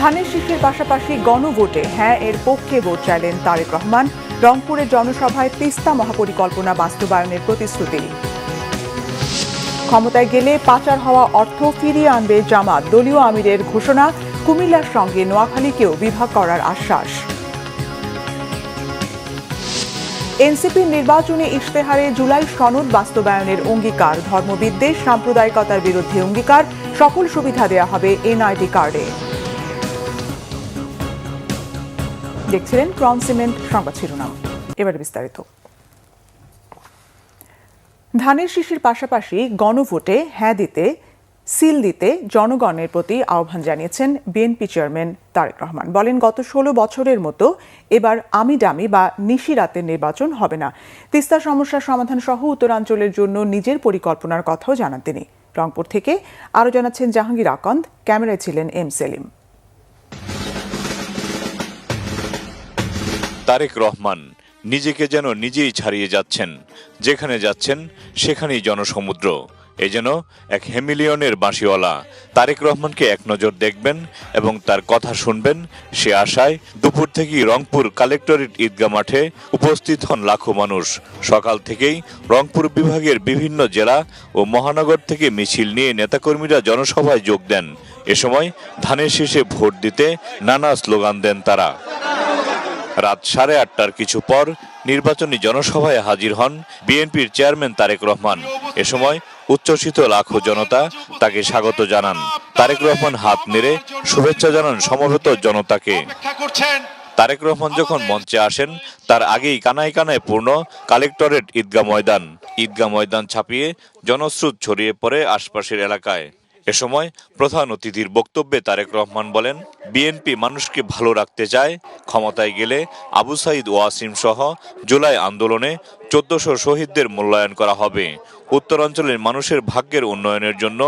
ধানের শীষের পাশাপাশি গণভোটে হ্যাঁ এর পক্ষে ভোট চাইলেন তারেক রহমান। রংপুরের জনসভায় তিস্তা মহাপরিকল্পনা বাস্তবায়নের প্রতিশ্রুতি। ক্ষমতায় গেলে পাচার হওয়া অর্থ ফিরিয়ে আনবে জামাত, দলীয় আমিরের ঘোষণা। কুমিল্লার সঙ্গে নোয়াখালীকেও বিভাগ করার আশ্বাস। এনসিপির নির্বাচনী ইশতেহারে জুলাই সনদ বাস্তবায়নের অঙ্গীকার। ধর্মবিদ্বেষ, সাম্প্রদায়িকতার বিরুদ্ধে অঙ্গীকার। সকল সুবিধা দেয়া হবে এনআইডি কার্ডে। দেখছিলেন ক্রাউন সিমেন্ট সংবাদ শিরোনাম, এবারে বিস্তারিত। ধানের শীষের পাশাপাশি গণভোটে হ্যাঁ দিতে, সিল দিতে জনগণের প্রতি আহ্বান জানিয়েছেন বিএনপি চেয়ারম্যান তারেক রহমান। বলেন, গত 16 বছরের মতো এবার আমিডামি বা নিশিরাতের নির্বাচন হবে না। তিস্তা সমস্যার সমাধান সহ উত্তরাঞ্চলের জন্য নিজের পরিকল্পনার কথাও জানান তিনি। রংপুর থেকে আরও জানাচ্ছেন জাহাঙ্গীর আকন্দ, ক্যামেরায় ছিলেন এম সেলিম। তারেক রহমান নিজেকে যেন নিজেই ছাড়িয়ে যাচ্ছেন। যেখানে যাচ্ছেন সেখানেই জনসমুদ্র। এ যেন এক হেমিলিয়নের বাঁশিওয়ালা। তারেক রহমানকে এক নজর দেখবেন এবং তার কথা শুনবেন, সে আশায় দুপুর থেকেই রংপুর কালেক্টরেট ঈদগাহ মাঠে উপস্থিত হন লাখো মানুষ। সকাল থেকেই রংপুর বিভাগের বিভিন্ন জেলা ও মহানগর থেকে মিছিল নিয়ে নেতাকর্মীরা জনসভায় যোগ দেন। এ সময় ধানের শীষে ভোট দিতে নানা স্লোগান দেন তারা। রাত 8:30টার কিছু পর নির্বাচনী জনসভায় হাজির হন বিএনপির চেয়ারম্যান তারেক রহমান। এ সময় উচ্ছ্বসিত লাখো জনতা তাকে স্বাগত জানান। তারেক রহমান হাত নেড়ে শুভেচ্ছা জানান সমবেত জনতাকে। তারেক রহমান যখন মঞ্চে আসেন তার আগেই কানায় কানায় পূর্ণ কালেক্টরেট ঈদগাহ ময়দান। ঈদগাহ ময়দান ছাপিয়ে জনস্রোত ছড়িয়ে পড়ে আশপাশের এলাকায়। এ সময় প্রধান অতিথির বক্তব্যে তারেক রহমান বলেন, বিএনপি মানুষকে ভালো রাখতে চায়। ক্ষমতায় গেলে আবু সাইদ ওয়াসিম সহ জুলাই আন্দোলনে 1400 শহীদদের মূল্যায়ন করা হবে। উত্তরাঞ্চলের মানুষের ভাগ্যের উন্নয়নের জন্য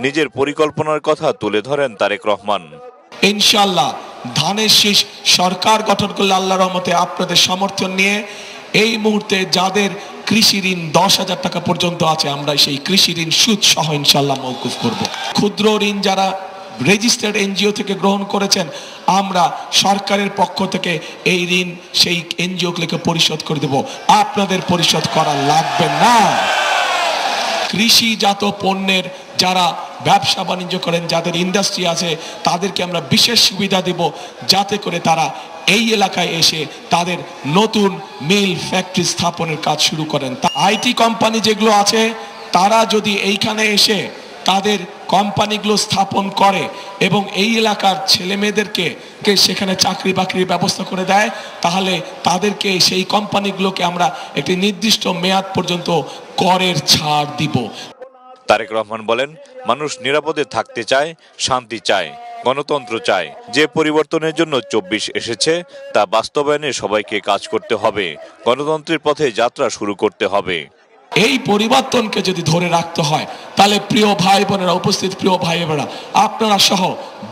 নিজের পরিকল্পনার কথা তুলে ধরেন তারেক রহমান। ইনশাআল্লাহ ধানের শীষ সরকার গঠন করলে আল্লাহর রহমতে আপনাদের সমর্থন নিয়ে এই মুহূর্তে যাদের কৃষি ঋণ 10,000 টাকা পর্যন্ত আছে, আমরা সেই কৃষি ঋণ সুদ সহ ইনশাআল্লাহ মওকুফ করব। ক্ষুদ্র ঋণ যারা রেজিস্টার্ড এনজিও থেকে গ্রহণ করেছেন, আমরা সরকারের পক্ষ থেকে এই ঋণ সেই এনজিওগুলোকে পরিশোধ করে দেব। আপনাদের পরিশোধ করা লাগবে না। কৃষিজাত পণ্যের যারা ব্যবসা বাণিজ্য করেন, যাদের ইন্ডাস্ট্রি আছে, তাদেরকে আমরা বিশেষ সুবিধা দেব, যাতে করে তারা এই এলাকায় এসে তাদের নতুন মিল ফ্যাক্টরি স্থাপনের কাজ শুরু করেন। আইটি কোম্পানি যেগুলো আছে, তারা যদি এইখানে এসে তাদের কোম্পানিগুলো স্থাপন করে এবং এই এলাকার ছেলে মেয়েদেরকে সেখানে চাকরি বাকরির ব্যবস্থা করে দেয়, তাহলে তাদেরকে সেই কোম্পানিগুলোকে আমরা একটি নির্দিষ্ট মেয়াদ পর্যন্ত করের ছাড় দিব। তারেক রহমান বলেন, মানুষ নিরাপদে থাকতে চায়, শান্তি চায়, গণতন্ত্র চায়। যে পরিবর্তনের জন্য 24 এসেছে তা বাস্তবায়নে সবাইকে কাজ করতে হবে। গণতন্ত্রের পথে যাত্রা শুরু করতে হবে। এই পরিবর্তনকে যদি ধরে রাখতে হয়, তাহলে প্রিয় ভাই বোনেরা, উপস্থিত প্রিয় ভাই বোনেরা, আপনারা সহ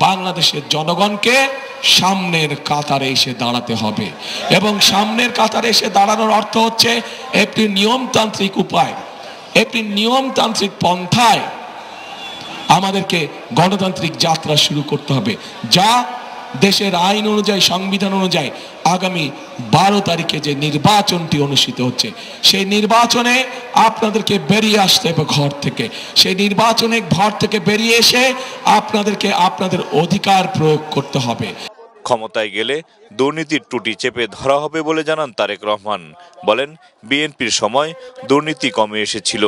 বাংলাদেশের জনগণকে সামনের কাতারে এসে দাঁড়াতে হবে। এবং সামনের কাতারে এসে দাঁড়ানোর অর্থ হচ্ছে একটি নিয়মতান্ত্রিক উপায়, একটি নিয়মতান্ত্রিক পন্থায় আমাদেরকে গণতান্ত্রিক যাত্রা শুরু করতে হবে, যা দেশের আইন অনুযায়ী, সংবিধান অনুযায়ী আগামী 12 তারিখে যে নির্বাচনটি অনুষ্ঠিত হচ্ছে, সেই নির্বাচনে আপনাদেরকে বেরিয়ে আসতে হবে ঘর থেকে। সেই নির্বাচনে ঘর থেকে বেরিয়ে এসে আপনাদেরকে আপনাদের অধিকার প্রয়োগ করতে হবে। ক্ষমতায় গেলে দুর্নীতির ত্রুটি চেপে ধরা হবে বলে জানান তারেক রহমান। বলেন, বিএনপির সময় দুর্নীতি কমে এসেছিল।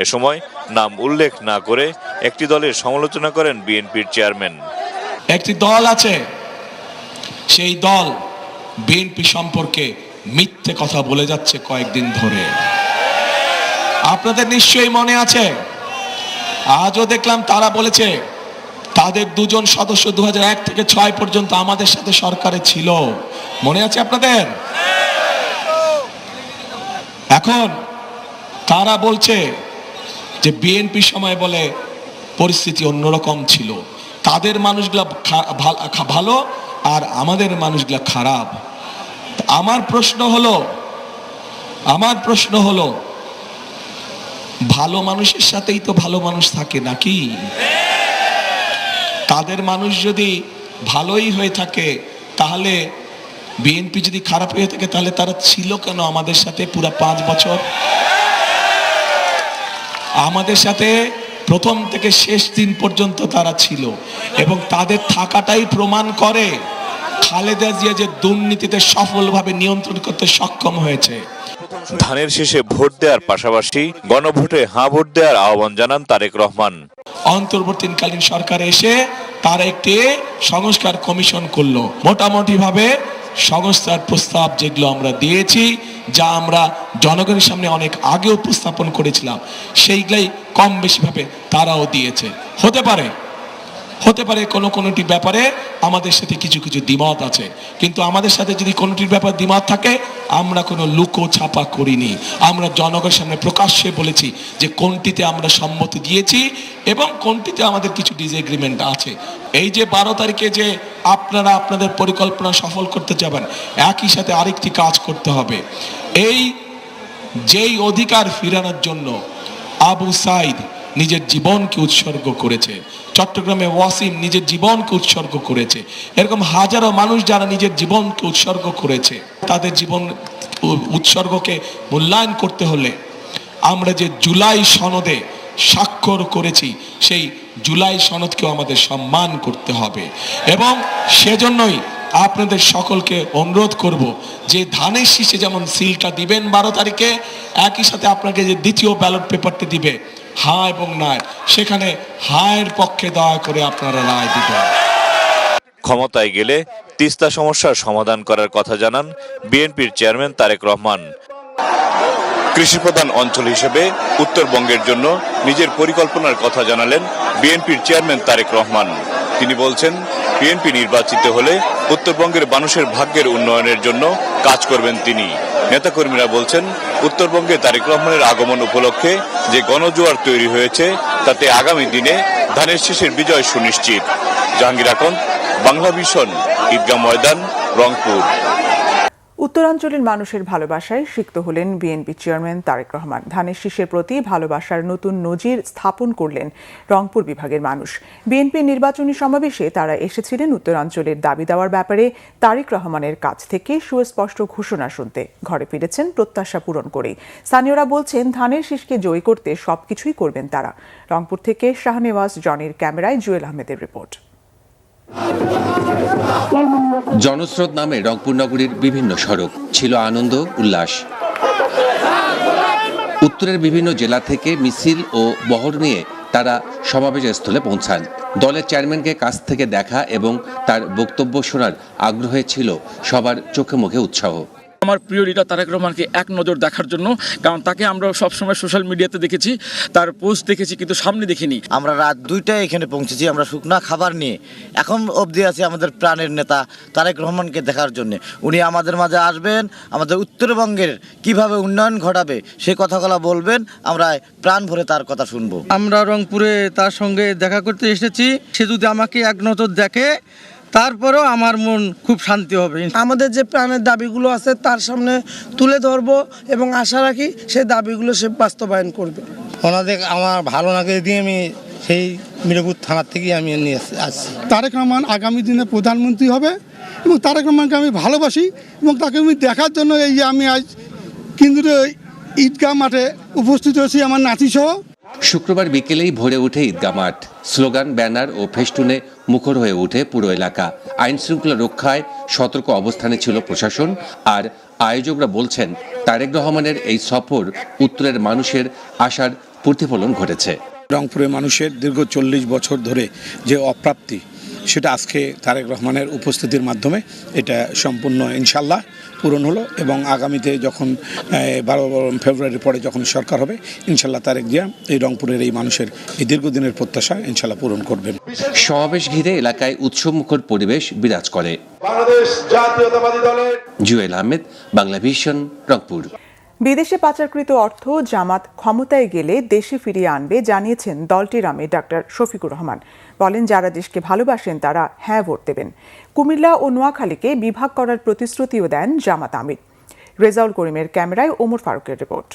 এ সময় নাম উল্লেখ না করে একটি দলের সমালোচনা করেন বিএনপির চেয়ারম্যান। একটি দল আছে, সেই দল বিএনপি সম্পর্কে মিথ্যে কথা বলে যাচ্ছে কয়েকদিন ধরে। আপনাদের নিশ্চয়ই মনে আছে, আজও দেখলাম তারা বলেছে তাদের 2 সদস্য 2001 থেকে 6 পর্যন্ত আমাদের সাথে সরকারে ছিল। মনে আছে আপনাদের? এখন তারা বলছে যে বিএনপি সময় বলে পরিস্থিতি অন্যরকম ছিল, তাদের মানুষগুলা ভালো আর আমাদের মানুষগুলা খারাপ। আমার প্রশ্ন হলো ভালো মানুষের সাথেই তো ভালো মানুষ থাকে নাকি? তাদের মানুষ যদি ভালোই হয়ে থাকে, তাহলে বিএনপি যদি খারাপ হয়ে থাকে তাহলে তারা ছিল কেন আমাদের সাথে পুরো 5 বছর? আমাদের সাথে প্রথম থেকে শেষ দিন পর্যন্ত তারা ছিল, এবং তাদের থাকাটাই প্রমাণ করে খালেদা জিয়া যে দুর্নীতিতে সফলভাবে নিয়ন্ত্রণ করতে সক্ষম হয়েছে। ধানের শীষে ভোট দেওয়ার পাশাপাশি গণভোটে হাঁ ভোট দেওয়ার আহ্বান জানান তারেক রহমান। অন্তর্বর্তীকালীন সরকার এসে তারা একটি সংস্কার কমিশন করলো। মোটামুটি ভাবে সংস্কার প্রস্তাব যেগুলো আমরা দিয়েছি, যা আমরা জনগণের সামনে অনেক আগে উপস্থাপন করেছিলাম, সেইগুলাই কম বেশি ভাবে তারাও দিয়েছে। হতে পারে কোনোটি ব্যাপারে আমাদের সাথে কিছু দ্বিমত আছে, কিন্তু আমাদের সাথে যদি কোনোটির ব্যাপার দ্বিমত থাকে, আমরা কোনো লুকো ছাপা করিনি। আমরা জনগণের সামনে প্রকাশ্যে বলেছি যে কোনটিতে আমরা সম্মতি দিয়েছি এবং কোনটিতে আমাদের কিছু ডিসএগ্রিমেন্ট আছে। এই যে 12 তারিখে যে আপনারা আপনাদের পরিকল্পনা সফল করতে যাবেন, একই সাথে আরেকটি কাজ করতে হবে। যেই অধিকার ফিরানোর জন্য আবু সাইদ নিজের জীবনকে উৎসর্গ করেছে, চট্টগ্রামে ওয়াসিম নিজের জীবনকে উৎসর্গ করেছে, এরকম হাজারো মানুষ যারা নিজের জীবনকে উৎসর্গ করেছে, তাদের জীবন উৎসর্গকে মূল্যায়ন করতে হলে আমরা যে জুলাই সনদে স্বাক্ষর করেছি, সেই জুলাই সনদকেও আমাদের সম্মান করতে হবে। এবং সেজন্যই আপনাদের সকলকে অনুরোধ করব যে ধানের শীষে যেমন সিলটা দিবেন 12 তারিখে, একই সাথে আপনাকে যে দ্বিতীয় ব্যালট পেপারটি দিবে হ্যাঁ এবং না, সেখানে হায়ের পক্ষে দয়া করে আপনারা রায় দিবেন। ক্ষমতায় গেলে তিস্তা সমস্যার সমাধান করার কথা জানান বিএনপির চেয়ারম্যান তারেক রহমান। কৃষিপ্রধান অঞ্চল হিসেবে উত্তরবঙ্গের জন্য নিজের পরিকল্পনার কথা জানালেন বিএনপির চেয়ারম্যান তারেক রহমান। তিনি বলছেন, বিএনপি নির্বাচিত হলে উত্তরবঙ্গের মানুষের ভাগ্যের উন্নয়নের জন্য কাজ করবেন তিনি। নেতাকর্মীরা বলছেন, উত্তরবঙ্গে তারেক রহমানের আগমন উপলক্ষে যে গণজোয়ার তৈরি হয়েছে, তাতে আগামী দিনে ধানের শীষের বিজয় সুনিশ্চিত। জাহাঙ্গীর আকন্দ, বাংলা ভিশন, ঈদগাহ ময়দান, রংপুর। উত্তরাঞ্চলের মানুষের ভালোবাসায় সিক্ত হলেন বিএনপি চেয়ারম্যান তারেক রহমান। ধানের শীষের প্রতি ভালোবাসার নতুন নজির স্থাপন করলেন রংপুর বিভাগের মানুষ। বিএনপির নির্বাচনী সমাবেশে তারা এসেছিলেন উত্তরাঞ্চলের দাবি দেওয়ার ব্যাপারে তারেক রহমানের কাছ থেকে সুস্পষ্ট ঘোষণা শুনতে। ঘরে ফিরেছেন প্রত্যাশা পূরণ করে। স্থানীয়রা বলছেন, ধানের শীষকে জয়ী করতে সবকিছুই করবেন তারা। রংপুর থেকে শাহনেওয়াজ জনির ক্যামেরায় জুয়েল আহমেদের রিপোর্ট। জনস্রোত নামে রংপুর নগরীর বিভিন্ন সড়ক ছিল আনন্দ উল্লাস। উত্তরের বিভিন্ন জেলা থেকে মিছিল ও বহর নিয়ে তারা সমাবেশ স্থলে পৌঁছান। দলের চেয়ারম্যানকে কাছ থেকে দেখা এবং তার বক্তব্য শোনার আগ্রহে ছিল সবার চোখে মুখে উৎসাহ। আমার প্রিয় লিডার তারেক রহমানকে এক নজর দেখার জন্য, কারণ তাকে আমরা সবসময় সোশ্যাল মিডিয়াতে দেখেছি, তার পোস্ট দেখেছি, কিন্তু সামনে দেখিনি। আমরা রাত 2টায় এখানে পৌঁছেছি, আমরা শুকনা খাবার নিয়ে এখন অবধি আছি আমাদের প্রাণের নেতা তারেক রহমানকে দেখার জন্য। উনি আমাদের মাঝে আসবেন, আমাদের উত্তরবঙ্গের কিভাবে উন্নয়ন ঘটাবে সেই কথাগুলো বলবেন, আমরা প্রাণ ভরে তার কথা শুনবো। আমরা রংপুরে তার সঙ্গে দেখা করতে এসেছি, সে যদি আমাকে এক নজর দেখে তারপরেও আমার মন খুব শান্তি হবে। আমাদের যে প্রাণের দাবিগুলো আছে তার সামনে তুলে ধরবো এবং আশা রাখি সেই দাবিগুলো সে বাস্তবায়ন করবে। ওনাদের আমার ভালো লাগে দিয়ে আমি সেই মিরপুর থানার থেকে আমি নিয়ে আসছি। তারেক রহমান আগামী দিনে প্রধানমন্ত্রী হবে এবং তারেক রহমানকে আমি ভালোবাসি এবং তাকে আমি দেখার জন্য এই যে আমি আজ কেন্দ্রীয় ঈদগাহ মাঠে উপস্থিত হয়েছি আমার নাতি সহ। শুক্রবার বিকেলেই ভরে ওঠে ঈদগাহ মাঠ। স্লোগান, ব্যানার ও ফেস্টুনে মুখর হয়ে ওঠে পুরো এলাকা। আইন শৃঙ্খলা রক্ষায় সতর্ক অবস্থানে ছিল প্রশাসন। আর আয়োজকরা বলছেন, তারেক রহমানের এই সফর উত্তরের মানুষের আশার প্রতিফলন ঘটেছে। রংপুরের মানুষের দীর্ঘ 40 বছর ধরে যে অপ্রাপ্তি, সেটা আজকে তারেক রহমানের উপস্থিতির মাধ্যমে এটা সম্পূর্ণ ইনশাল্লাহ পূরণ হলো। এবং আগামীতে যখন 12 ফেব্রুয়ারির পরে যখন সরকার হবে, ইনশাল্লাহ তারেক জিয়া এই রংপুরের এই মানুষের এই দীর্ঘদিনের প্রত্যাশা ইনশাল্লাহ পূরণ করবেন। সমাবেশ ঘিরে এলাকায় উৎসবমুখর পরিবেশ বিরাজ করে। জুয়েল আহমেদ, বাংলা ভিশন, রংপুর। বিদেশে পাচারকৃত অর্থ জামাত ক্ষমতায় গেলে দেশে ফিরিয়ে আনবে জানিয়েছেন দলটির আমির ডাক্তার শফিকুর রহমান। বলেন, যারা দেশকে ভালোবাসেন তারা হ্যাঁ ভোট দেবেন। কুমিল্লা ও নোয়াখালীকে বিভাগ করার প্রতিশ্রুতিও দেন জামাত আমির। রেজাউল করিমের ক্যামেরায় ওমর ফারুকের রিপোর্ট।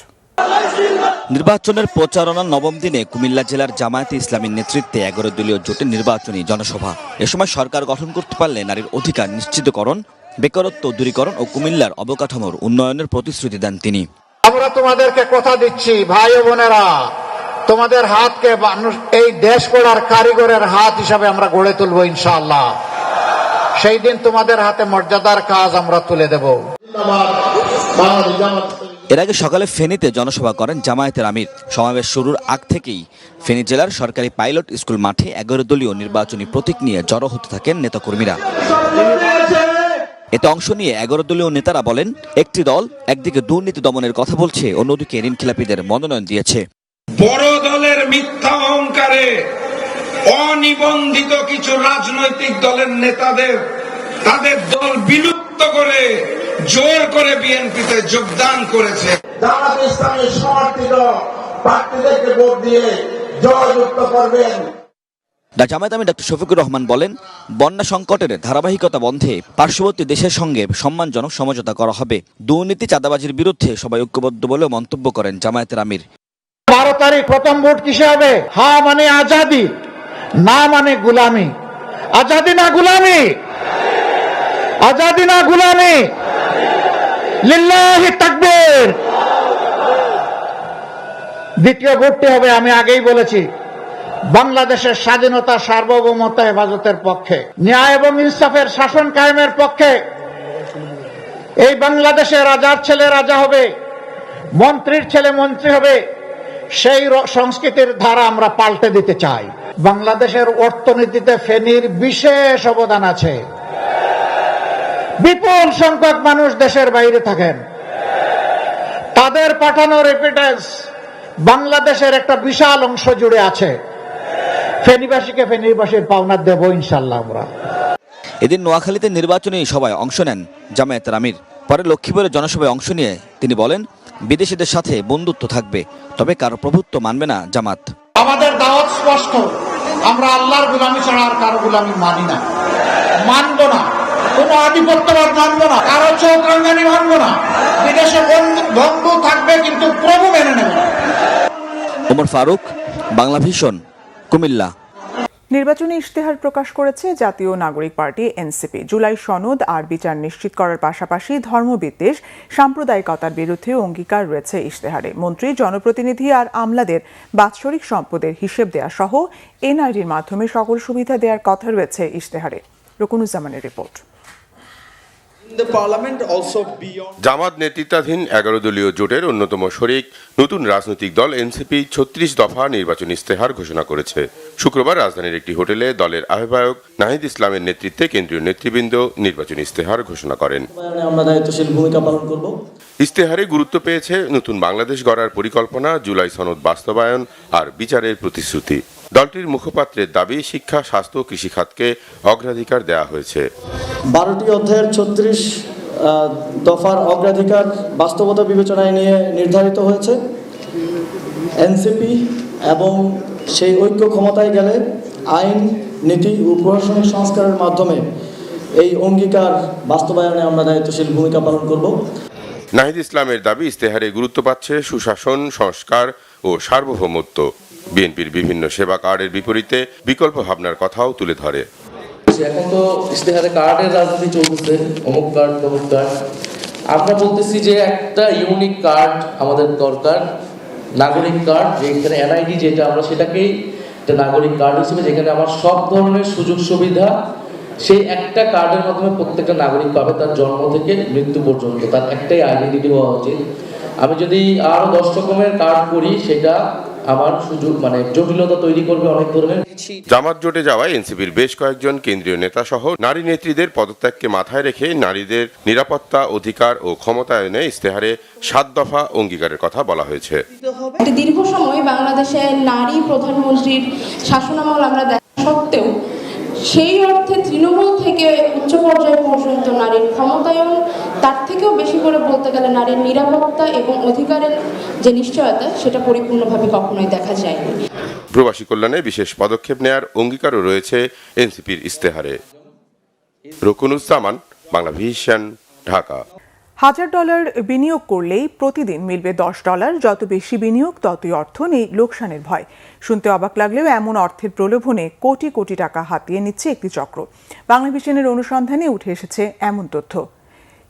নির্বাচনের প্রচারণার নবম দিনে কুমিল্লা জেলার জামায়াতে ইসলামীর নেতৃত্বে 11 দলীয় জোটের নির্বাচনী জনসভা। এ সময় সরকার গঠন করতে পারলে নারীর অধিকার নিশ্চিতকরণ, বেকারত্ব দূরীকরণ ও কুমিল্লার অবকাঠামোর উন্নয়নের প্রতিশ্রুতি দেন তিনি। আমরা তোমাদেরকে কথা দিচ্ছি ভাই ও বোনেরা, তোমাদের হাতকে এই দেশ গড়ার কারিগরের হাত হিসাবে আমরা গড়ে তুলবো ইনশাআল্লাহ। সেই দিন তোমাদের হাতে মর্যাদার কাজ আমরা তুলে দেব। এর আগে সকালে ফেনীতে জনসভা করেন জামায়াতের আমির। সমাবেশ শুরুর আগ থেকেই ফেনী জেলার সরকারি পাইলট স্কুল মাঠে 11 দলীয় নির্বাচনী প্রতীক নিয়ে জড়ো হতে থাকেন নেতাকর্মীরা। এতে অংশ নিয়ে 11 দলীয় নেতারা বলেন, একটি দল একদিকে দুর্নীতি দমনের কথা বলছে, অন্যদিকে ঋণখেলাপিদের মনোনয়ন দিয়েছে। বড় দলের মিথ্যা অহংকারে অনিবন্ধিত কিছু রাজনৈতিক দলের নেতাদের তাদের দল বিলুপ্ত করে জোর করে বিএনপিতে যোগদান করেছে। জামায়াতে ইসলামী সমর্থিত প্রার্থীদেরকে ভোট দিয়ে জয়যুক্ত করবেন। জামায়াত আমির ডক্টর শফিকুর রহমান বলেন, বন্যা সংকটের ধারাবাহিকতা বন্ধে পার্শ্ববর্তী দেশের সঙ্গে সম্মানজনক সমঝোতা করা হবে। দুর্নীতি চাঁদাবাজির বিরুদ্ধে সবাই ঐক্যবদ্ধ বলেও মন্তব্য করেন জামায়াতের আমির। 12 তারিখ প্রথম ভোট কিসে হবে? হা মানে আজাদি, না মানে গুলামি। আজাদি না গুলামি, আজাদি না গুলামি। লিল্লাহি তাকবীর। দ্বিতীয় ভোটটি হবে, আমি আগেই বলেছি, বাংলাদেশের স্বাধীনতা, সার্বভৌমত্ব হেফাজতের পক্ষে, ন্যায় এবং ইনসাফের শাসন কায়েমের পক্ষে। এই বাংলাদেশে রাজার ছেলে রাজা হবে, মন্ত্রীর ছেলে মন্ত্রী হবে। সেই সংস্কৃতির ধারা আমরা পাল্টে দিতে চাই। বাংলাদেশের অর্থনীতিতে ফেনীর বিশেষ অবদান আছে। বিপুল সংখ্যক মানুষ দেশের বাইরে থাকেন, তাদের পাঠানো রেমিটেন্স বাংলাদেশের একটা বিশাল অংশ জুড়ে আছে। ফেনীবাসীকে ফেনীবাসীর পাওনা দেব ইনশাল্লাহ আমরা। এদিন নোয়াখালীতে নির্বাচনী সভায় অংশ নেন জামায়াতের আমির। পরে লক্ষ্মীপুরে জনসভায় অংশ নিয়ে তিনি বলেন, বিদেশিদের সাথে বন্ধুত্ব থাকবে, তবে কারো প্রভুত্ব মানবে না জামাত। আমাদের দাওয়াত স্পষ্ট, আমরা আল্লাহর গোলামি ছাড়া আর কারো গোলামি মানি না, মানব না। কোন আধিপত্যবাদ মানব না, কারো চৌকাঙ্গানি মানব না। বিদেশে বন্ধু থাকবে কিন্তু প্রভু মেনে নেবে না। ওমর ফারুক, বাংলা ভিশন, কুমিল্লা। নির্বাচনী ইশতেহার প্রকাশ করেছে জাতীয় নাগরিক পার্টি এনসিপি। জুলাই সনদ আর বিচার নিশ্চিত করার পাশাপাশি ধর্মবিদ্বেষ, সাম্প্রদায়িকতার বিরুদ্ধে অঙ্গীকার রয়েছে ইশতেহারে। মন্ত্রী, জনপ্রতিনিধি আর আমলাদের বাৎসরিক সম্পদের হিসেব দেয়া সহ এনআইডির মাধ্যমে সকল সুবিধা দেওয়ার কথা রয়েছে ইশতেহারে। রকুনুজ্জামানের রিপোর্ট। জামাত নেতৃত্বাধীন 11 দলীয় জোটের অন্যতম শরিক নতুন রাজনৈতিক দল এনসিপি 36 দফা নির্বাচনী ইশতেহার ঘোষণা করেছে। শুক্রবার রাজধানীর একটি হোটেলে দলের আহ্বায়ক নাহিদ ইসলামের নেতৃত্বে কেন্দ্রীয় নেতৃবৃন্দ নির্বাচনী ইশতেহার ঘোষণা করেন। ইশতেহারে গুরুত্ব পেয়েছে নতুন বাংলাদেশ গড়ার পরিকল্পনা, জুলাই সনদ বাস্তবায়ন আর বিচারের প্রতিশ্রুতি। দলটির মুখপাত্রের দাবি, শিক্ষা, স্বাস্থ্য, কৃষি খাতকে অগ্রাধিকার দেওয়া হয়েছে। 12টি অধ্যায়ের 36 দফার অগ্রাধিকার বাস্তবতা বিবেচনায় নিয়ে নির্ধারিত হয়েছে। এনসিপি এবং সেই ঐক্য ক্ষমতায় গেলে আইন, নীতি ও প্রশাসনিক সংস্কারের মাধ্যমে এই অঙ্গীকার বাস্তবায়নে আমরা দায়িত্বশীল ভূমিকা পালন করব। নাহিদ ইসলামের দাবি, ইশতেহারে গুরুত্ব পাচ্ছে সুশাসন, সংস্কার ও সার্বভৌমত্ব। বিএনপির বিভিন্ন সেবা কার্ডের বিপরীতে বিকল্প ভাবনার কথাও তুলে ধরে। এখন তো ইশতেহারে কার্ডের রাজনীতি চলছে, অমুক কার্ড তমুক কার্ড। আমরা বলতেছি যে একটা ইউনিক কার্ড আমাদের দরকার, নাগরিক কার্ড, যেখানে এনআইডি যেটা আমরা সেটাকেই একটা নাগরিক কার্ড হিসেবে, যেখানে আমার সব ধরনের সুযোগ সুবিধা সেই একটা কার্ডের মাধ্যমে প্রত্যেকটা নাগরিক পাবে, তার জন্ম থেকে মৃত্যু পর্যন্ত তার একটাই আইডেন্টিটি হওয়া উচিত। আমি যদি আরো 10 রকমের কার্ড করি, সেটা আমার সুযোগ জটিলতা তৈরি করবে অনেক ধরনের। জামাত জোটে যাওয়ায় এনসিপির বেশ কয়েকজন কেন্দ্রীয় নেতা সহ নারী নেত্রীদের পদত্যাগকে মাথায় রেখে নারীদের নিরাপত্তা, অধিকার ও ক্ষমতায়নে ইশতেহারে 7 দফা অঙ্গীকারের কথা বলা হয়েছে। দীর্ঘ সময় বাংলাদেশে নারী প্রধানমন্ত্রীর শাসনামল আমরা দেখা সত্ত্বেও সেই অর্থে তৃণমূল থেকে উচ্চ পর্যায় পর্যন্ত নারীর ক্ষমতায়ন, তার থেকেও বেশি করে বলতে গেলে নারীর নিরাপত্তা এবং অধিকারের যে নিশ্চয়তা, সেটা পরিপূর্ণভাবে কখনোই দেখা যায়নি। প্রবাসী কল্যাণে বিশেষ পদক্ষেপ নেয়ার অঙ্গীকারও রয়েছে এনসিপির ইশতেহারে। রকুনুজ্জামান, বাংলা ভিশন, ঢাকা। $1000 বিনিয়োগ করলেই প্রতিদিন মিলবে $10। যত বেশি বিনিয়োগ ততই অর্থ নেই লোকসানের ভয়। শুনতে অবাক লাগলেও এমন অর্থের প্রলোভনে কোটি কোটি টাকা হাতিয়ে নিচ্ছে একটি চক্র। বাংলাভিশনের অনুসন্ধানে উঠে এসেছে এমন তথ্য।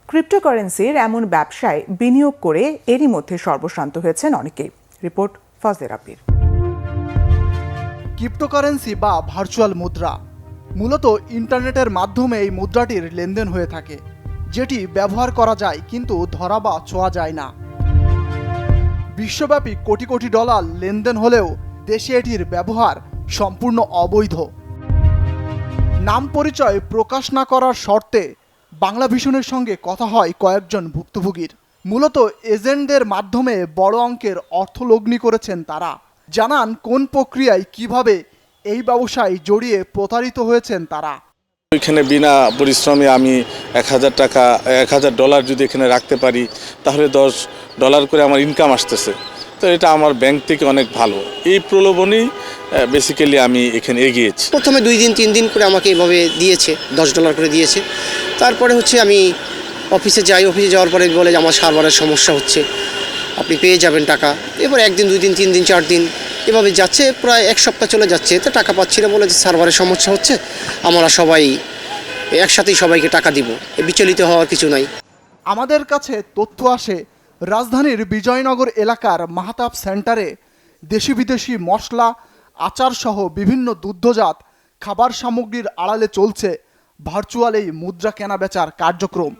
ক্রিপ্টোকারেন্সির এমন ব্যবসায় বিনিয়োগ করে এরই মধ্যে সর্বশান্ত হয়েছেন অনেকেই। রিপোর্ট ফজলে রাব্বির। ক্রিপ্টোকারেন্সি বা ভার্চুয়াল মুদ্রা মূলত ইন্টারনেটের মাধ্যমে এই মুদ্রাটির লেনদেন হয়ে থাকে, যেটি ব্যবহার করা যায় কিন্তু ধরা বা ছোঁয়া যায় না। বিশ্বব্যাপী কোটি কোটি ডলার লেনদেন হলেও দেশে এটির ব্যবহার সম্পূর্ণ অবৈধ। নাম পরিচয় প্রকাশ না করার শর্তে বাংলাভিশনের সঙ্গে কথা হয় কয়েকজন ভুক্তভোগীর। মূলত এজেন্টদের মাধ্যমে বড় অঙ্কের অর্থ লগ্নি করেছেন তারা। জানান কোন প্রক্রিয়ায় কিভাবে এই ব্যবসায় জড়িয়ে প্রতারিত হয়েছেন তারা। এখানে বিনা পরিশ্রমে আমি $1000 যদি এখানে রাখতে পারি তাহলে $10 করে আমার ইনকাম আসতেছে, তো এটা আমার ব্যাংক থেকে অনেক ভালো। এই প্রলোভনেই বেসিক্যালি আমি এখানে এগিয়েছি। প্রথমে 2 দিন 3 দিন করে আমাকে এভাবে দিয়েছে, $10 করে দিয়েছে। তারপরে আমি অফিসে যাই, অফিসে যাওয়ার পরে বলে যে আমার সার্ভারের সমস্যা হচ্ছে, আপনি পেয়ে যাবেন টাকা। এবার 1 দিন 2 দিন 3 দিন 4 দিন এভাবে যাচ্ছে, প্রায় 1 সপ্তাহ চলে যাচ্ছে, তো টাকা পাচ্ছি না বলে যে সার্ভারের সমস্যা হচ্ছে, আমরা সবাই একসাথেই সবাইকে টাকা দিব, বিচলিত হওয়ার কিছু নাই। আমাদের কাছে তথ্য আসে রাজধানীর বিজয়নগর এলাকার মাহতাব সেন্টারে দেশি বিদেশি মশলা, আচার সহ বিভিন্ন দুগ্ধজাত খাবার সামগ্রীর আড়ালে চলছে ভার্চুয়াল এই মুদ্রা কেনা বেচার কার্যক্রম।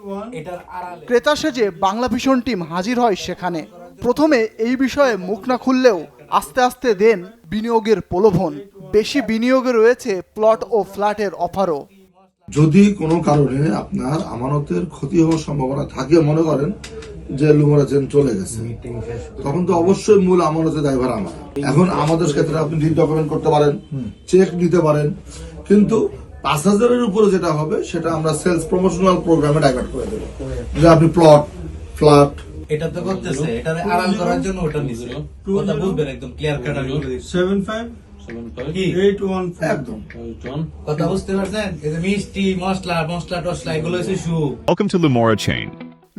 ক্রেতা সেজে বাংলাভিশন টিম হাজির হয় সেখানে। প্রথমে এই বিষয়ে মুখ না খুললেও আস্তে আস্তে দেন বিনিয়োগের প্রলোভন। বেশি বিনিয়োগে রয়েছে প্লট ও ফ্ল্যাটের অফারও। যদি কোনো কারণে আপনার আমানতের ক্ষতি হওয়ার সম্ভাবনা থাকে, মনে করেন যে লুমোর এজেন্ট চলে গেছে, তখন তো অবশ্যই মূল আমানতের দায়ভার আমার। এখন আমাদের ক্ষেত্রে আপনি ডিড ডকুমেন্ট করতে পারেন, চেক নিতে পারেন, কিন্তু 5000-এর উপরে যেটা হবে সেটা আমরা সেলস প্রমোশনাল প্রোগ্রামে ডাইভার্ট করে দেবো। যে আপনি প্লট, ফ্ল্যাট এটা তো করতেছে, এটা আড়াল করার জন্য ওটা নিছে। কথা বলবেন একদম ক্লিয়ার কাট। 75 একদম কথা বুঝতে পারছেন? এই যে মিষ্টি মশলা টসলা এগুলো হচ্ছে শু। Welcome to Lumora Chain.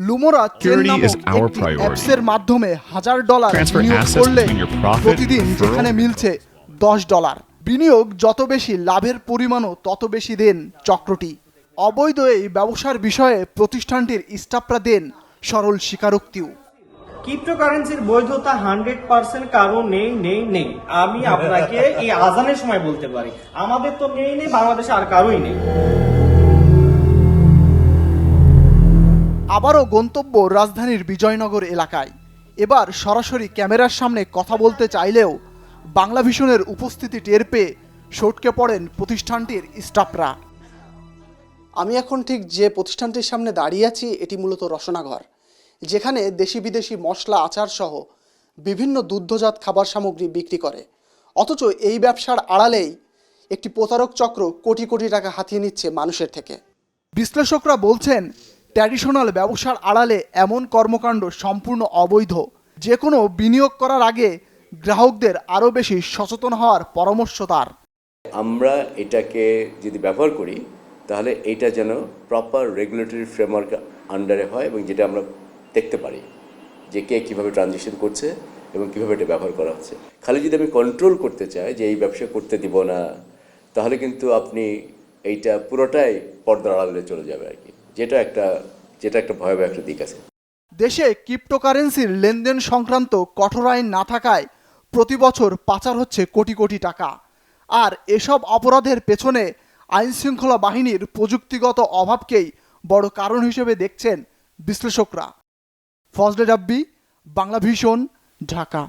লুমোরা Security is our priority. অ্যাপসের মাধ্যমে $1000 Transfer বিনিয়োগ assets করলে between your profit, প্রতিদিন referral, সেখানে মিলছে $10। বিনিয়োগ যত বেশি, লাভের পরিমাণও তত বেশি দেন চক্রটি। অবৈধ এই ব্যবসার বিষয়ে প্রতিষ্ঠানটির স্টাফরা দেন সরল স্বীকারোক্তিও। ক্রিপ্টোকারেন্সির বৈধতা 100% কারো নেই। আমি আপনাকে এই আজানের সময় বলতে পারি, আমাদের তো নেই, বাংলাদেশে আর কারোই নেই। আবারও গন্তব্য রাজধানীর বিজয়নগর এলাকায়। এবার সরাসরি ক্যামেরার সামনে কথা বলতে চাইলেও বাংলাভিশনের উপস্থিতি টের পেয়ে সটকে পড়েন প্রতিষ্ঠানটির স্টাফরা। আমি এখন ঠিক যে প্রতিষ্ঠানটির সামনে দাঁড়িয়ে আছি, এটি মূলত রসনাঘর, যেখানে দেশি বিদেশি মশলা, আচার সহ বিভিন্ন দুগ্ধজাত খাবার সামগ্রী বিক্রি করে। অথচ এই ব্যবসার আড়ালেই একটি প্রতারক চক্র কোটি কোটি টাকা হাতিয়ে নিচ্ছে মানুষের থেকে। বিশ্লেষকরা বলছেন, ট্র্যাডিশনাল ব্যবসার আড়ালে এমন কর্মকাণ্ড সম্পূর্ণ অবৈধ। যে কোনো বিনিয়োগ করার আগে গ্রাহকদের আরও বেশি সচেতন হওয়ার পরামর্শ তার। আমরা এটাকে যদি ব্যবহার করি তাহলে এটা যেন প্রপার রেগুলেটরি ফ্রেমওয়ার্ক আন্ডারে হয়, এবং যেটা আমরা দেখতে পারি যে কে কীভাবে ট্রানজেকশন করছে এবং কীভাবে এটা ব্যবহার করা হচ্ছে। খালি যদি আমি কন্ট্রোল করতে চাই যে এই ব্যবসা করতে দিব না, তাহলে কিন্তু আপনি এইটা পুরোটাই পর্দার আড়ালে চলে যাবে আর কি, যেটা একটা ভয়াবহ একটা দিক আছে। দেশে ক্রিপ্টোকারেন্সির লেনদেন সংক্রান্ত কঠোর আইন না থাকায় প্রতি বছর পাচার হচ্ছে কোটি কোটি টাকা। আর এসব অপরাধের পেছনে আইনশৃঙ্খলা বাহিনীর প্রযুক্তিগত অভাবকেই বড় কারণ হিসেবে দেখছেন বিশ্লেষকরা। ফজলে রাব্বি, বাংলাভিশন, ঢাকা।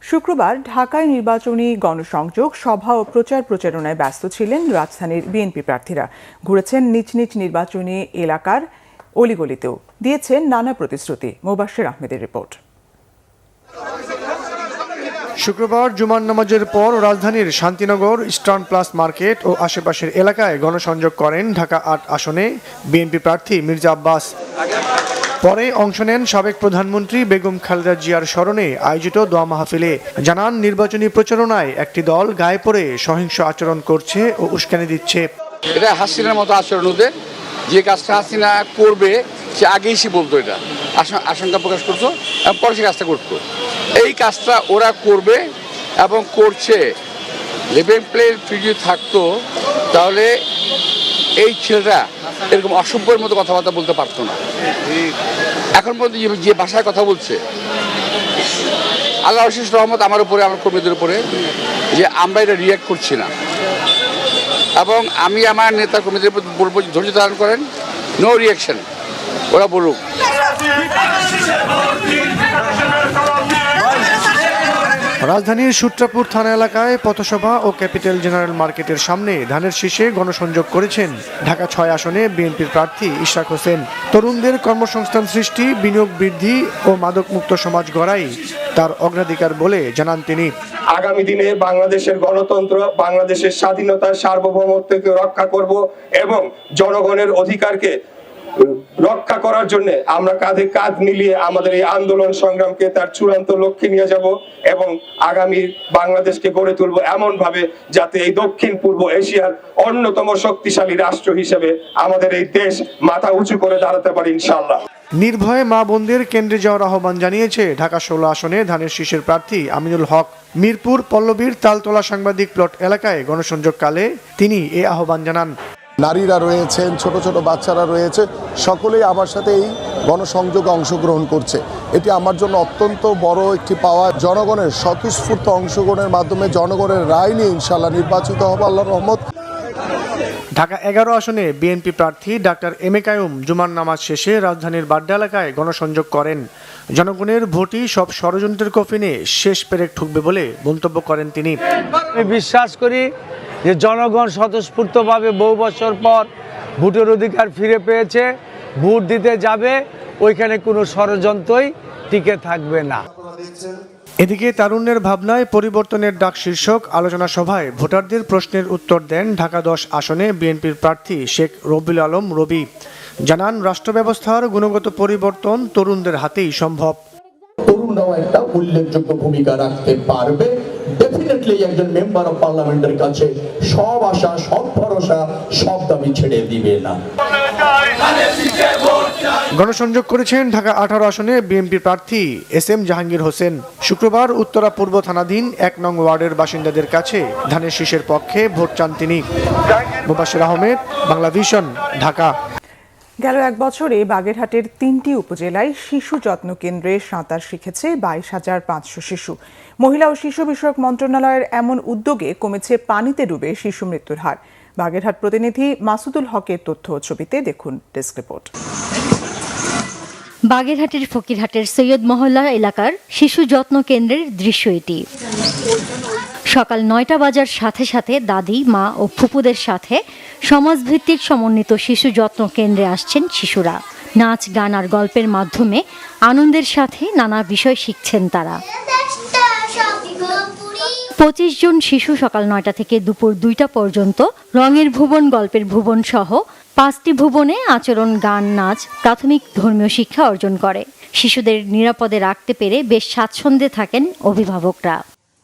শুক্রবার ঢাকায় নির্বাচনী গণসংযোগ, সভা ও প্রচার প্রচারণায় ব্যস্ত ছিলেন রাজধানীর বিএনপি প্রার্থীরা। ঘুরেছেন নিজ নিজ নির্বাচনী এলাকার অলিগলিতেও, দিয়েছেন নানা প্রতিশ্রুতি। মোবাশ্বের আহমেদের রিপোর্ট। শুক্রবার জুমার নামাজের পর রাজধানীর শান্তিনগর, ইস্টার্ন প্লাস মার্কেট ও আশেপাশের এলাকায় গণসংযোগ করেন ঢাকা ৮ আসনে বিএনপি প্রার্থী মির্জা আব্বাস। পরে অংশ নেন সাবেক প্রধানমন্ত্রী বেগম খালেদা জিয়ার স্মরণে আয়োজিত দোয়া মাহফিলে। জানান, নির্বাচনী প্রচারণায় একটি দল গায়ে পড়ে সহিংস আচরণ করছে ও উস্কানি দিচ্ছে। এটা হাসিনার মতো আচরণ ওদের, যে কাজটা হাসিনা করবে সে আগেই সে বলতো, এটা আশঙ্কা প্রকাশ করতো এবং পরে সে কাজটা করতো। এই কাজটা ওরা করবে এবং করছে। লেভেল প্লে ফিল্ড থাকতো তাহলে এই ছেলেটা এরকম অসভ্যের মতো কথাবার্তা বলতে পারতো না। এখন পর্যন্ত যে ভাষায় কথা বলছে, আল্লাহ অশেষ রহমত আমার উপরে, আমার কর্মীদের উপরে, যে আমরা এটা রিয়াক্ট করছি না। এবং আমি আমার নেতা কর্মীদের বলবো ধৈর্য ধারণ করেন, নো রিয়াকশন, ওরা বলুক। রাজধানীর সূত্রাপুর থানা এলাকায় পথসভা ও ক্যাপিটাল জেনারেল মার্কেটের সামনে ধানের শীষে গণসংযোগ করেছেন ঢাকা 6 আসনে বিএনপির প্রার্থী ইশরাক হোসেন। তরুণদের কর্মসংস্থান সৃষ্টি, বিনিয়োগ বৃদ্ধি ও মাদকমুক্ত সমাজ গড়াই তার অগ্রাধিকার বলে জানান তিনি। আগামী দিনে বাংলাদেশের গণতন্ত্র, বাংলাদেশের স্বাধীনতা, সার্বভৌমত্বকে রক্ষা করব এবং জনগণের অধিকারকে রক্ষা করার জন্য আমরা কাঁধে কাঁধ মিলিয়ে আমাদের এই আন্দোলন সংগ্রামকে তার চূড়ান্ত লক্ষ্যে নিয়ে যাব এবং আগামী বাংলাদেশকে গড়ে তুলব এমন ভাবে যাতে এই দক্ষিণ পূর্ব এশিয়ার অন্যতম শক্তিশালী রাষ্ট্র হিসেবে আমাদের এই দেশ মাথা উঁচু করে দাঁড়াতে পারে ইনশাআল্লাহ। নির্ভয়ে মা বোনদের কেন্দ্রে যাওয়ার আহ্বান জানিয়েছে ঢাকা 16 আসনে ধানের শীষের প্রার্থী আমিনুল হক। মিরপুর পল্লবীর তালতলা সাংবাদিক প্লট এলাকায় গণসংযোগকালে তিনি এ আহ্বান জানান। নারীরা রয়েছেন, ছোট ছোট বাচ্চারা রয়েছে, সকলেই আমার সাথে এই গণসংযোগে অংশগ্রহণ করছে। এটি আমার জন্য অত্যন্ত বড় একটি পাওয়া। জনগণের স্বতঃস্ফূর্ত অংশগ্রহণের মাধ্যমে জনগণের রায় নিয়ে ইনশাআল্লাহ নির্বাচিত হবে আল্লাহর রহমত। ঢাকা 11 আসনে বিএনপি প্রার্থী ডাক্তার এম এ কাইয়ুম জুমার নামাজ শেষে রাজধানীর বাড্ডা এলাকায় গণসংযোগ করেন। জনগণের ভোটই সব ষড়যন্ত্রের কফিনে শেষ পেরেক ঠুকবে বলে মন্তব্য করেন তিনি। আমি বিশ্বাস করি যে জনগণ স্বতঃস্ফূর্তভাবে বহু বছর পর ভোটের অধিকার ফিরে পেয়েছে, ভোট দিতে যাবে, ওইখানে কোনো ষড়যন্ত্রই টিকে থাকবে না। এদিকে তারুণ্যের ভাবনায় পরিবর্তনের ডাক শীর্ষক আলোচনা সভায় ভোটারদের প্রশ্নের উত্তর দেন ঢাকা 10 আসনে বিএনপির প্রার্থী শেখ রবিউল আলম রবি। জানান, রাষ্ট্র ব্যবস্থার গুণগত পরিবর্তন তরুণদের হাতেই সম্ভব। তরুণরাও একটা উল্লেখযোগ্য ভূমিকা রাখতে পারবে। ডেফিনেটলি একজন মেম্বার অফ পার্লামেন্টের কাছে সব আশা, সব ভরসা, সব দাবি ছেড়ে দিবে না। গণসংযোগ করেছেন ঢাকা 18 আসনে বিএনপি প্রার্থী এস এম জাহাঙ্গীর হোসেন। শুক্রবার উত্তরা পূর্ব থানাধীন 1 নং ওয়ার্ডের বাসিন্দাদের কাছে ধানের শীষের পক্ষে ভোট চান তিনি। মুবাশির আহমেদ, বাংলা ভিশন, ঢাকা। গেল 1 বছরে বাগেরহাটের 3টি উপজেলায় শিশু যত্ন কেন্দ্রে সাঁতার শিখেছে 22,500 শিশু। মহিলা ও শিশু বিষয়ক মন্ত্রণালয়ের এমন উদ্যোগে কমেছে পানিতে ডুবে শিশু মৃত্যুর হার। বাগেরহাট প্রতিনিধি মাসুদুল হকের তথ্য ও ছবিতে দেখুন ডেস্ক রিপোর্ট। বাগেরহাটের ফকিরহাটের সৈয়দ মহল্লা এলাকার শিশু যত্ন কেন্দ্রের দৃশ্য এটি। সকাল 9টা বাজার সাথে সাথে দাদি, মা ও ফুপুদের সাথে সমাজভিত্তিক সমন্বিত শিশু যত্ন কেন্দ্রে আসছেন শিশুরা। নাচ, গান আর গল্পের মাধ্যমে আনন্দের সাথে নানা বিষয় শিখছেন তারা। 25 জন শিশু সকাল 9টা থেকে দুপুর 2টা পর্যন্ত রঙের ভুবন, গল্পের ভুবন সহ 5টি ভুবনে আচরণ, গান, নাচ, প্রাথমিক ধর্মীয় শিক্ষা অর্জন করে। শিশুদের নিরাপদে রাখতে পেরে বেশ স্বাচ্ছন্দ্যে থাকেন অভিভাবকরা।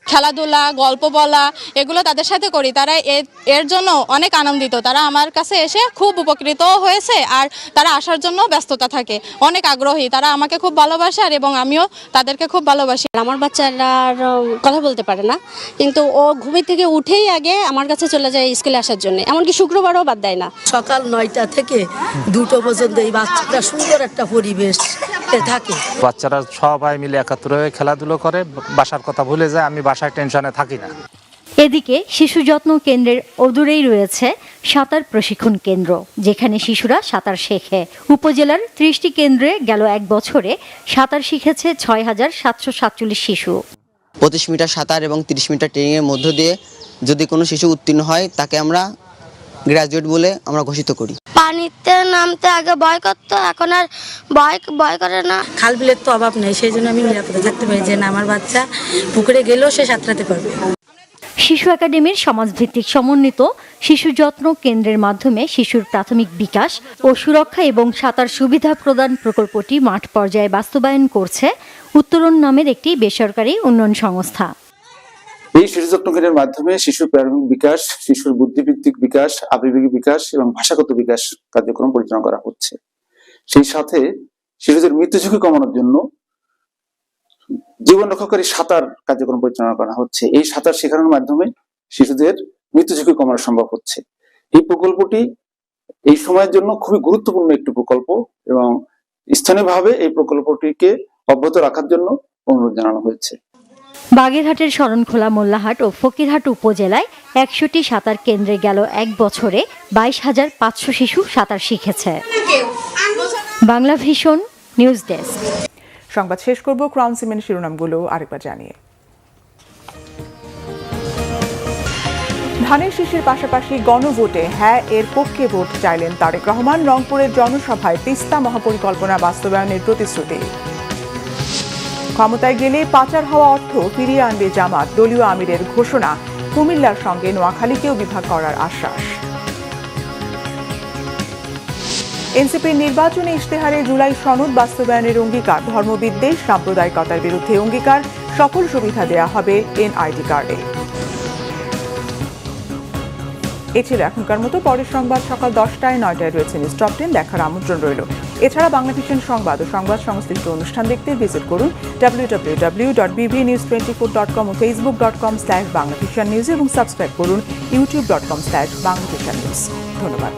খেলাধুলা, গল্প বলা, এগুলো তাদের সাথে করি। তারা এর জন্য অনেক আনন্দিত। তারা আমার কাছে এসে খুব উপকৃত হয়েছে আর তারা আসার জন্য ব্যস্ততা থাকে, অনেক আগ্রহী। তারা আমাকে খুব ভালোবাসে আর এবং আমিও তাদেরকে খুব ভালোবাসি। আমার বাচ্চারা কথা বলতে পারে না, কিন্তু ও ঘুমের থেকে উঠেই আগে আমার কাছে চলে যায় স্কুলে আসার জন্য, এমনকি শুক্রবারও বাদ দেয় না। সকাল 9টা থেকে 2টো পর্যন্ত এই বাচ্চারা সুন্দর একটা পরিবেশ থাকে। বাচ্চারা সবাই মিলে একাত্র হয়ে খেলাধুলো করে, বাসার কথা ভুলে যায়। আমি বাসায় টেনশনে থাকি না। এদিকে শিশু যত্ন কেন্দ্রের অদূরেই রয়েছে সাঁতার প্রশিক্ষণ কেন্দ্র, যেখানে শিশুরা সাঁতার শেখে। উপজেলার 30টি কেন্দ্রে গেল 1 বছরে সাঁতার শিখেছে 6,747 শিশু। 25 মিটার সাঁতার এবং 30 মিটার ট্রেনিংয়ের মধ্য দিয়ে যদি কোনো শিশু উত্তীর্ণ হয় তাকে আমরা গ্র্যাজুয়েট বলে আমরা ঘোষিত করি। পানিতে নামতে আগে ভয় করতো, এখন আর ভয় করে না। খাল বিলের তো অভাব নেই, সেই জন্য আমি নিরাপদে থাকতে পারি যে না, আমার বাচ্চা পুকুরে গেলেও সে সাঁতরাতে পারবে। শিশু একাডেমির সমাজভিত্তিক সমন্বিত শিশু যত্ন কেন্দ্রের মাধ্যমে শিশুর প্রাথমিক বিকাশ ও সুরক্ষা এবং সাঁতার সুবিধা প্রদান প্রকল্পটি মাঠ পর্যায়ে বাস্তবায়ন করছে উত্তরণ নামের একটি বেসরকারি উন্নয়ন সংস্থা। এই শিশু যত্ন কেন্দ্রের মাধ্যমে শিশুর প্রাথমিক বিকাশ, শিশুর বুদ্ধিবৃত্তিক বিকাশ, আবেগিক বিকাশ এবং ভাষাগত বিকাশ কার্যক্রম পরিচালনা করা হচ্ছে। সেই সাথে শিশুদের মৃত্যু ঝুঁকি কমানোর জন্য জীবন রক্ষাকারী সাঁতার কার্যক্রম পরিচালনা করা হচ্ছে। এই সাঁতার শেখানোর মাধ্যমে শিশুদের মৃত্যু ঝুঁকি কমানো সম্ভব হচ্ছে। এই প্রকল্পটি এই সময়ের জন্য খুবই গুরুত্বপূর্ণ একটি প্রকল্প এবং স্থানীয়ভাবে এই প্রকল্পটিকে অব্যাহত রাখার জন্য অনুরোধ জানানো হয়েছে। বাগেরহাটের শরণখোলা মোল্লাহাট ও ফকিরহাট উপজেলায় ১০০টি সাঁতার কেন্দ্রে গেল এক বছরে ২২,৫০০ শিশু সাঁতার শিখেছে। Bangla vision news desk. সংবাদ শেষ করব ক্রাউন সিমেন্ট শিরোনামগুলো আরেকবার জানিয়ে। ধানের শীষের পাশাপাশি গণভোটে হ্যাঁ এর পক্ষে ভোট চাইলেন তারেক রহমান। রংপুরের জনসভায় তিস্তা মহাপরিকল্পনা বাস্তবায়নের প্রতিশ্রুতি। ক্ষমতায় গেলে পাচার হওয়া অর্থ ফিরিয়ে আনবে জামাত, দলীয় আমিরের ঘোষণা। কুমিল্লার সঙ্গে নোয়াখালীকেও বিভাগ করার আশ্বাস। এনসিপির নির্বাচনী ইশতেহারে জুলাই সনদ বাস্তবায়নের অঙ্গীকার। ধর্মবিদ্বেষ, সাম্প্রদায়িকতার বিরুদ্ধে অঙ্গীকার। সকল সুবিধা দেয়া হবে এনআইডি কার্ডে। এ ছিল এখনকার মতো। পরের সংবাদ সকাল 10টায় 9টায় রয়েছে নিউজ টপ 10 দেখার আমন্ত্রণ রইল। এছাড়া বাংলা ভিশন সংবাদ ও সংবাদ সংশ্লিষ্ট অনুষ্ঠান দেখতে ভিজিট করুন www.bbnews24.com ও facebook.com/banglavishannews এবং সাবস্ক্রাইব করুন youtube.com/banglavishannews। ধন্যবাদ।